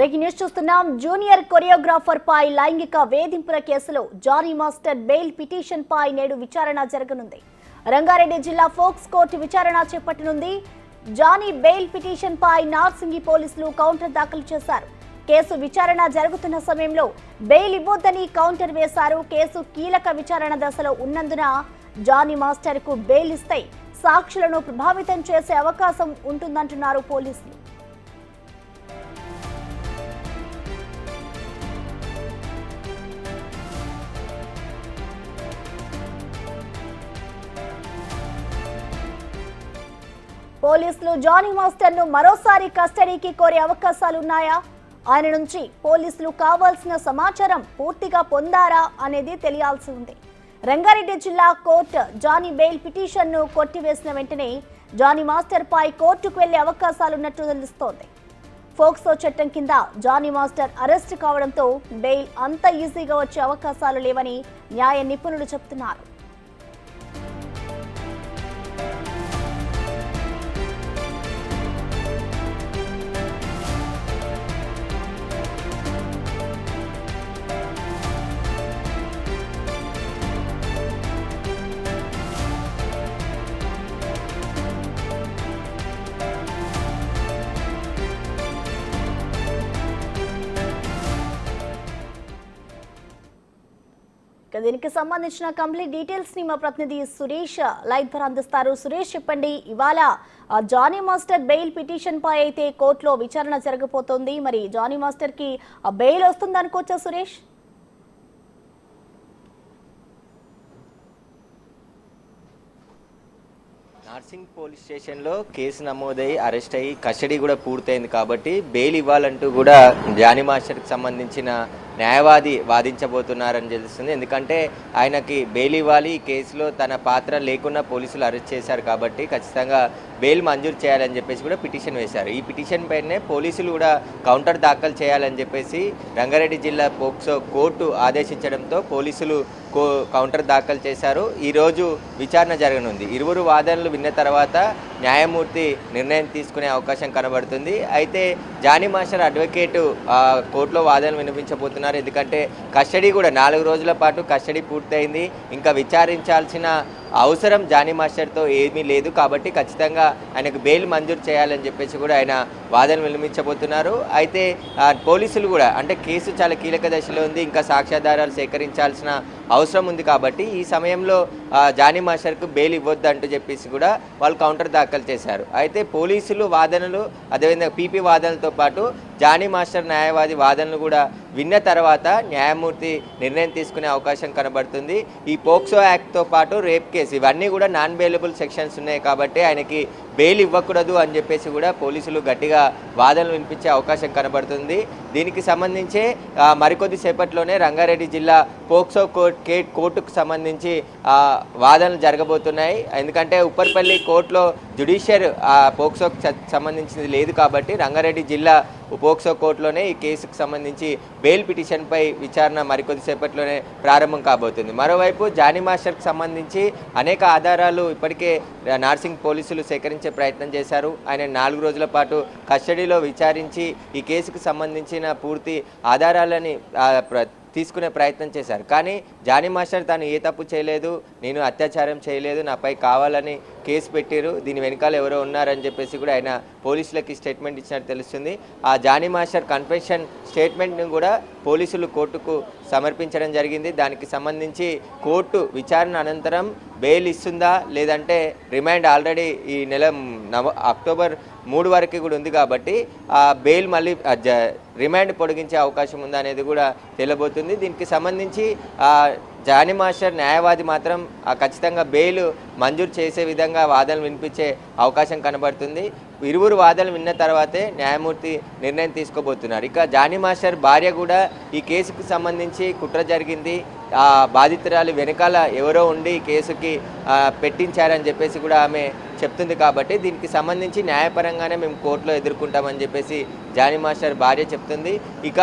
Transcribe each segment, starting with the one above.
Breaking news చూస్తున్నాం. Junior choreographer పై లైంగిక వేధింపుల కేసులో జానీ మాస్టర్ బెయిల్ పిటిషన్ పై నేడు విచారణ జరగనుంది. రంగారెడ్డి జిల్లా ఫోక్స్ కోర్టు విచారణ చేపట్టనుంది. జానీ బెయిల్ పిటిషన్ పై నార్సింగి పోలీసులు కౌంటర్ దాఖలు చేశారు. కేసు విచారణ జరుగుతున్న సమయంలో బెయిల్ ఇవ్వొద్దని కౌంటర్ వేశారు. కేసు కీలక విచారణ దశలో ఉన్నందున జానీ మాస్టర్ కు బెయిల్ ఇస్తే సాక్షులను ప్రభావితం చేసే అవకాశం ఉంటుందంటున్నారు పోలీసులు. పోలీసులు జానీ మాస్టర్ ను మరోసారి కస్టడీకి కోరే అవకాశాలున్నాయా? ఆయన నుంచి పోలీసులు కావాల్సిన సమాచారం పూర్తిగా పొందారా అనేది తెలియాల్సి ఉంది. రంగారెడ్డి జిల్లా కోర్టు జానీ బెయిల్ పిటిషన్ ను కొట్టివేసిన వెంటనే జానీ మాస్టర్ పై కోర్టుకు వెళ్లే అవకాశాలున్నట్టు తెలుస్తోంది. ఫోక్సో చట్టం కింద జానీ మాస్టర్ అరెస్ట్ కావడంతో బెయిల్ అంత ఈజీగా వచ్చే అవకాశాలు లేవని న్యాయ నిపుణులు చెబుతున్నారు. దీనికి సంబంధించిన కంప్లీట్ డీటెయిల్స్ ని మా ప్రతినిధి సురేష్ లైవ్ ద్వారా అందిస్తారు. సురేష్, చెప్పండి, ఇవాళ జానీ మాస్టర్ బెయిల్ పిటిషన్ పై అయితే కోర్టులో విచారణ జరగబోతోంది. మరి జానీ మాస్టర్ కి బెయిల్ వస్తుంది అనుకోవచ్చా సురేష్? నార్సింగ్ పోలీస్ స్టేషన్లో కేసు నమోదై అరెస్ట్ అయ్యి కస్టడీ కూడా పూర్తయింది కాబట్టి బెయిల్ ఇవ్వాలంటూ కూడా జానీ మాస్టర్కి సంబంధించిన న్యాయవాది వాదించబోతున్నారని తెలుస్తుంది. ఎందుకంటే ఆయనకి బెయిల్ ఇవ్వాలి, ఈ కేసులో తన పాత్ర లేకుండా పోలీసులు అరెస్ట్ చేశారు కాబట్టి ఖచ్చితంగా బెయిల్ మంజూరు చేయాలని చెప్పేసి కూడా పిటిషన్ వేశారు. ఈ పిటిషన్ పైనే పోలీసులు కూడా కౌంటర్ దాఖలు చేయాలని చెప్పేసి రంగారెడ్డి జిల్లా పోక్సో కోర్టు ఆదేశించడంతో పోలీసులు కౌంటర్ దాఖలు చేశారు. ఈరోజు విచారణ జరగనుంది. ఇరువురు వాదనలు విన్న తర్వాత న్యాయమూర్తి నిర్ణయం తీసుకునే అవకాశం కనబడుతుంది. అయితే జానీ మాస్టర్ అడ్వకేటు కోర్టులో వాదనలు వినిపించబోతున్నారు. ఎందుకంటే కస్టడీ కూడా 4 రోజుల పాటు కస్టడీ పూర్తయింది. ఇంకా విచారించాల్సిన అవసరం జానీ మాస్టర్తో ఏమీ లేదు కాబట్టి ఖచ్చితంగా ఆయనకు బెయిల్ మంజూరు చేయాలని చెప్పేసి కూడా ఆయన వాదన వినిపించబోతున్నారు. అయితే పోలీసులు కూడా అంటే కేసు చాలా కీలక దశలో ఉంది, ఇంకా సాక్ష్యాధారాలు సేకరించాల్సిన అవసరం ఉంది కాబట్టి ఈ సమయంలో జానీ మాస్టర్కు బెయిల్ ఇవ్వద్దు అంటూ చెప్పేసి కూడా వాళ్ళు కౌంటర్ దాఖలు చేశారు. అయితే పోలీసులు వాదనలు అదేవిధంగా పీపీ వాదనలతో పాటు జానీ మాస్టర్ న్యాయవాది వాదనలు కూడా విన్న తర్వాత న్యాయమూర్తి నిర్ణయం తీసుకునే అవకాశం కనబడుతుంది. ఈ పోక్సో యాక్ట్తో పాటు రేప్ కేసు ఇవన్నీ కూడా నాన్ బెయిలబుల్ సెక్షన్స్ ఉన్నాయి కాబట్టి ఆయనకి బెయిల్ ఇవ్వకూడదు అని చెప్పేసి కూడా పోలీసులు గట్టిగా వాదనలు వినిపించే అవకాశం కనబడుతుంది. దీనికి సంబంధించి మరికొద్ది సేపట్లోనే రంగారెడ్డి జిల్లా పోక్సో కోర్టుకు సంబంధించి వాదనలు జరగబోతున్నాయి. ఎందుకంటే ఉప్పర్పల్లి కోర్టులో జ్యుడిషియర్ పోక్సోకు సంబంధించింది లేదు కాబట్టి రంగారెడ్డి జిల్లా పోక్సో కోర్టులోనే ఈ కేసుకు సంబంధించి బెయిల్ పిటిషన్పై విచారణ మరికొద్ది సేపట్లోనే ప్రారంభం కాబోతుంది. మరోవైపు జానీ మాస్టర్కి సంబంధించి అనేక ఆధారాలు ఇప్పటికే నార్సింగ్ పోలీసులు సేకరించే ప్రయత్నం చేశారు. ఆయన 4 రోజుల పాటు కస్టడీలో విచారించి ఈ కేసుకు సంబంధించిన పూర్తి ఆధారాలని తీసుకునే ప్రయత్నం చేశారు. కానీ జానీ మాస్టర్ తాను ఏ తప్పు చేయలేదు, నేను అత్యాచారం చేయలేదు, నాపై కావాలని కేసు పెట్టారు, దీని వెనకాల ఎవరో ఉన్నారని చెప్పేసి కూడా ఆయన పోలీసులకి స్టేట్మెంట్ ఇచ్చినట్టు తెలుస్తుంది. ఆ జానీ మాస్టర్ కన్ఫెషన్ స్టేట్మెంట్ను కూడా పోలీసులు కోర్టుకు సమర్పించడం జరిగింది. దానికి సంబంధించి కోర్టు విచారణ అనంతరం బెయిల్ ఇస్తుందా లేదంటే రిమాండ్ ఆల్రెడీ ఈ నెల అక్టోబర్ 3 వరకు కూడా ఉంది కాబట్టి ఆ బెయిల్ మళ్ళీ రిమాండ్ పొడిగించే అవకాశం ఉందా అనేది కూడా తెలియబోతుంది. దీనికి సంబంధించి జానీ మాస్టర్ న్యాయవాది మాత్రం ఖచ్చితంగా బెయిల్ మంజూరు చేసే విధంగా వాదనలు వినిపించే అవకాశం కనబడుతుంది. ఇరువురు వాదనలు విన్న తర్వాతే న్యాయమూర్తి నిర్ణయం తీసుకోబోతున్నారు. ఇక జానీ మాస్టర్ భార్య కూడా ఈ కేసుకు సంబంధించి కుట్ర జరిగింది, బాధితురాలు వెనకాల ఎవరో ఉండి కేసుకి పెట్టించారని చెప్పేసి కూడా ఆమె చెప్తుంది కాబట్టి దీనికి సంబంధించి న్యాయపరంగానే మేము కోర్టులో ఎదుర్కొంటామని చెప్పేసి జానీ మాస్టర్ భార్య చెప్తుంది. ఇక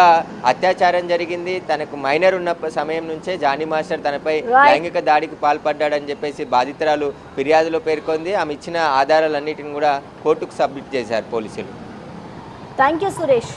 అత్యాచారం జరిగింది, తనకు మైనర్ ఉన్న సమయం నుంచే జానీ మాస్టర్ తనపై లైంగిక దాడికి పాల్పడ్డాడని చెప్పేసి బాధితురాలు ఫిర్యాదులో పేర్కొంది. ఆమె ఇచ్చిన ఆధారాలన్నిటిని కూడా కోర్టుకు సబ్మిట్ చేశారు పోలీసులు. Thank you Suresh.